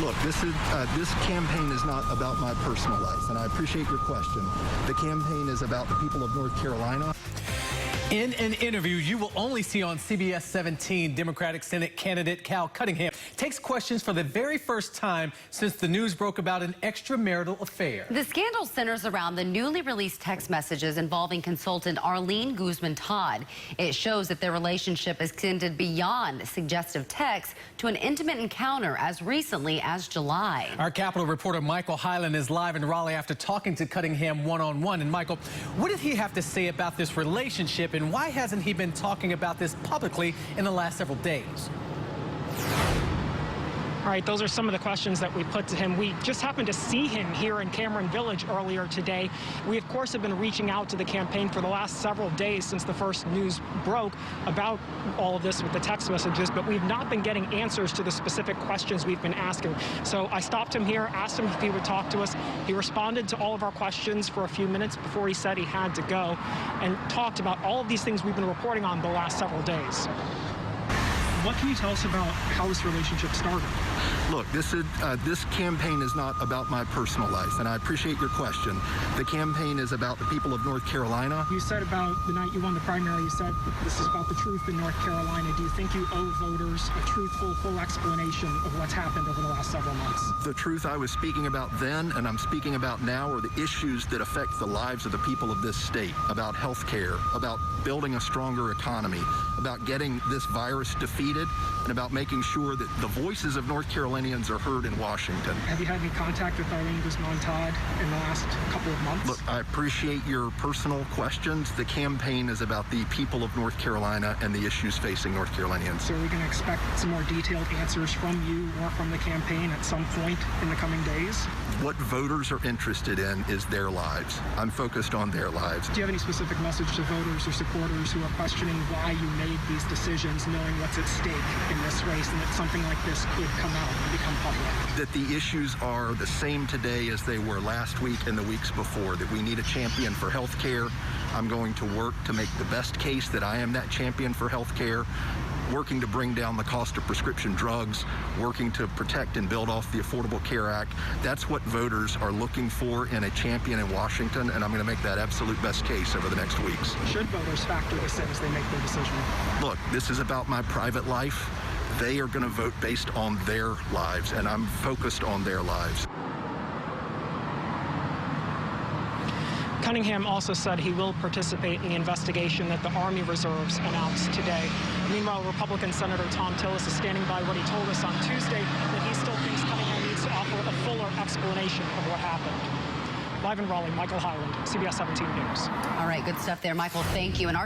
Look, this campaign is not about my personal life, and I appreciate your question. The campaign is about the people of North Carolina. In an interview you will only see on CBS 17, Democratic Senate candidate Cal Cunningham takes questions for the very first time since the news broke about an extramarital affair. The scandal centers around the newly released text messages involving consultant Arlene Guzman-Todd. It shows that their relationship extended beyond suggestive texts to an intimate encounter as recently as July. Our Capitol reporter Michael Hyland is live in Raleigh after talking to Cunningham one-on-one. And Michael, what did he have to say about this relationship, and why hasn't he been talking about this publicly in the last several days? All right, those are some of the questions that we put to him. We just happened to see him here in Cameron Village earlier today. We, of course, have been reaching out to the campaign for the last several days since the first news broke about all of this with the text messages, but we've not been getting answers to the specific questions we've been asking. So I stopped him here, asked him if he would talk to us. He responded to all of our questions for a few minutes before he said he had to go, and talked about all of these things we've been reporting on the last several days. What can you tell us about how this relationship started? Look, this campaign is not about my personal life, and I appreciate your question. The campaign is about the people of North Carolina. You said about the night you won the primary, you said this is about the truth in North Carolina. Do you think you owe voters a truthful, full explanation of what's happened over the last several months? The truth I was speaking about then and I'm speaking about now are the issues that affect the lives of the people of this state, about health care, about building a stronger economy, about getting this virus defeated, and about making sure that the voices of North Carolinians are heard in Washington. Have you had any contact with Arlene Guzman-Todd in the last couple of months? Look, I appreciate your personal questions. The campaign is about the people of North Carolina and the issues facing North Carolinians. So are we going to expect some more detailed answers from you or from the campaign at some point in the coming days? What voters are interested in is their lives. I'm focused on their lives. Do you have any specific message to voters or supporters who are questioning why you made these decisions, knowing what's at stake in this race and that something like this could come out and become public? That the issues are the same today as they were last week and the weeks before, that we need a champion for health care. I'm going to work to make the best case that I am that champion for health care, working to bring down the cost of prescription drugs, working to protect and build off the Affordable Care Act. That's what voters are looking for in a champion in Washington, and I'm going to make that absolute best case over the next weeks. Should voters factor this in as they make their decision? Look, this is about my private life. They are going to vote based on their lives, and I'm focused on their lives. Cunningham also said he will participate in the investigation that the Army Reserves announced today. Meanwhile, Republican Senator Tom Tillis is standing by what he told us on Tuesday, that he still thinks Cunningham needs to offer a fuller explanation of what happened. Live in Raleigh, Michael Hyland, CBS 17 News. All right, good stuff there, Michael. Thank you. And our